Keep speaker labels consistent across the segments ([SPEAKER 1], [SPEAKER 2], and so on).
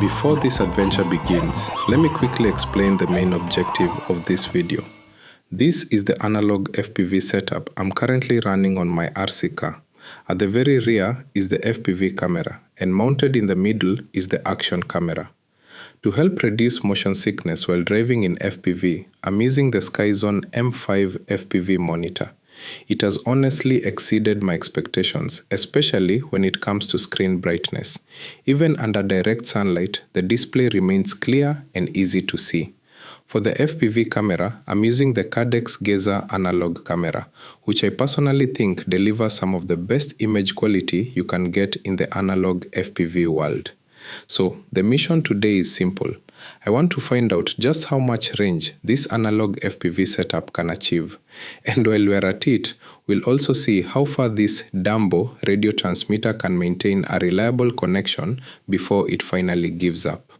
[SPEAKER 1] Before this adventure begins, let me quickly explain the main objective of this video. This is the analog FPV setup I'm currently running on my RCcar. At the very rear is the FPV camera, and mounted in the middle is the action camera. To help reduce motion sickness while driving in FPV, I'm using the Skyzone M5 FPV monitor. It has honestly exceeded my expectations, especially when it comes to screen brightness. Even under direct sunlight, the display remains clear and easy to see. For the FPV camera, I'm using the Caddx analog camera, which I personally think delivers some of the best image quality you can get in the analog FPV world. So, the mission today is simple. I want to find out just how much range this analog FPV setup can achieve. And while we're at it, we'll also see how far this Dumbo radio transmitter can maintain a reliable connection before it finally gives up.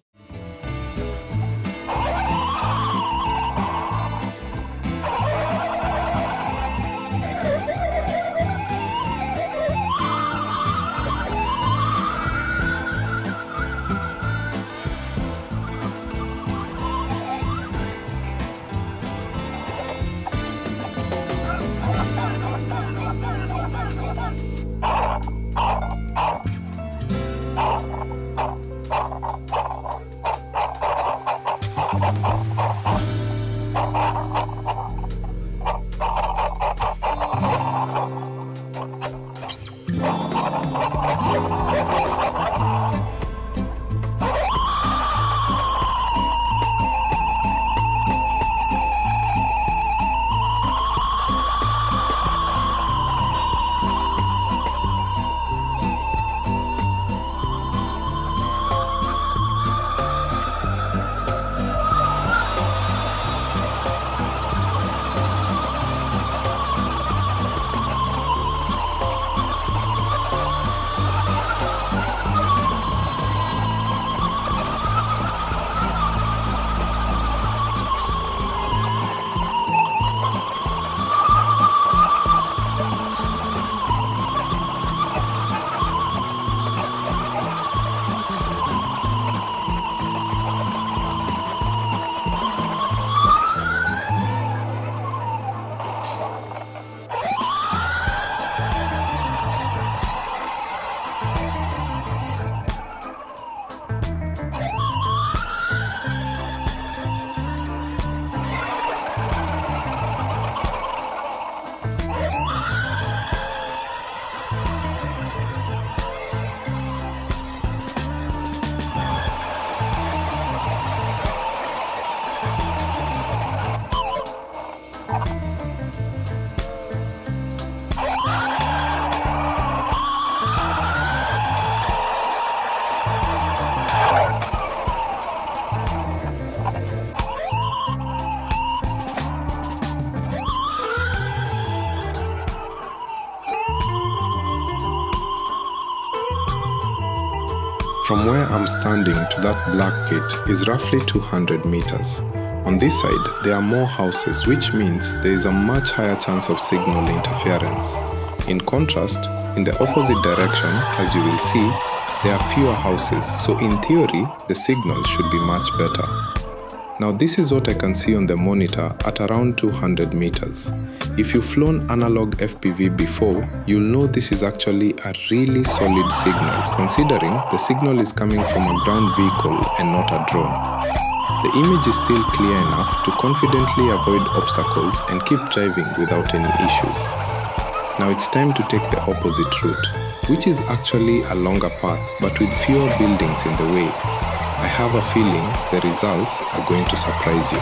[SPEAKER 1] From where I'm standing to that black gate is roughly 200 meters. On this side, there are more houses, which means there is a much higher chance of signal interference. In contrast, in the opposite direction, as you will see, there are fewer houses, so in theory, the signal should be much better. Now this is what I can see on the monitor at around 200 meters. If you've flown analog FPV before, you'll know this is actually a really solid signal, considering the signal is coming from a ground vehicle and not a drone. The image is still clear enough to confidently avoid obstacles and keep driving without any issues. Now it's time to take the opposite route, which is actually a longer path but with fewer buildings in the way. I have a feeling the results are going to surprise you.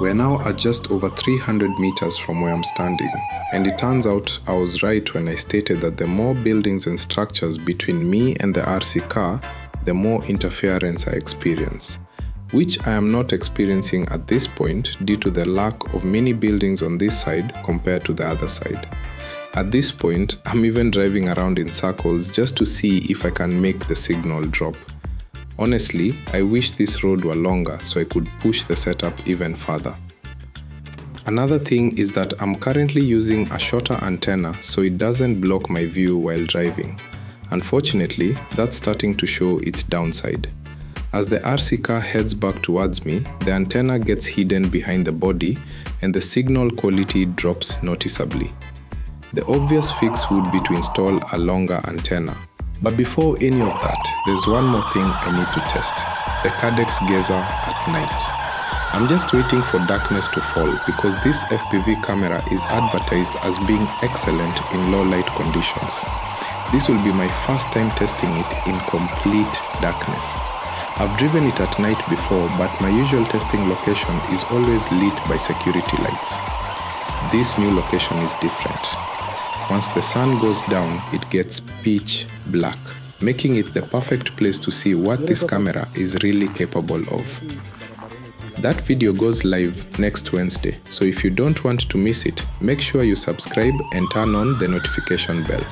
[SPEAKER 1] We're now at just over 300 meters from where I'm standing, and it turns out I was right when I stated that the more buildings and structures between me and the RCcar, the more interference I experience, which I am not experiencing at this point due to the lack of many buildings on this side compared to the other side. At this point, I'm even driving around in circles just to see if I can make the signal drop. Honestly, I wish this road were longer so I could push the setup even further. Another thing is that I'm currently using a shorter antenna so it doesn't block my view while driving. Unfortunately, that's starting to show its downside. As the RCcar heads back towards me, the antenna gets hidden behind the body and the signal quality drops noticeably. The obvious fix would be to install a longer antenna. But before any of that, there's one more thing I need to test: the Caddx gazer at night. I'm just waiting for darkness to fall because this FPV camera is advertised as being excellent in low light conditions. This will be my first time testing it in complete darkness. I've driven it at night before, but my usual testing location is always lit by security lights. This new location is different. Once the sun goes down, it gets pitch black, making it the perfect place to see what this camera is really capable of. That video goes live next Wednesday, so if you don't want to miss it, make sure you subscribe and turn on the notification bell.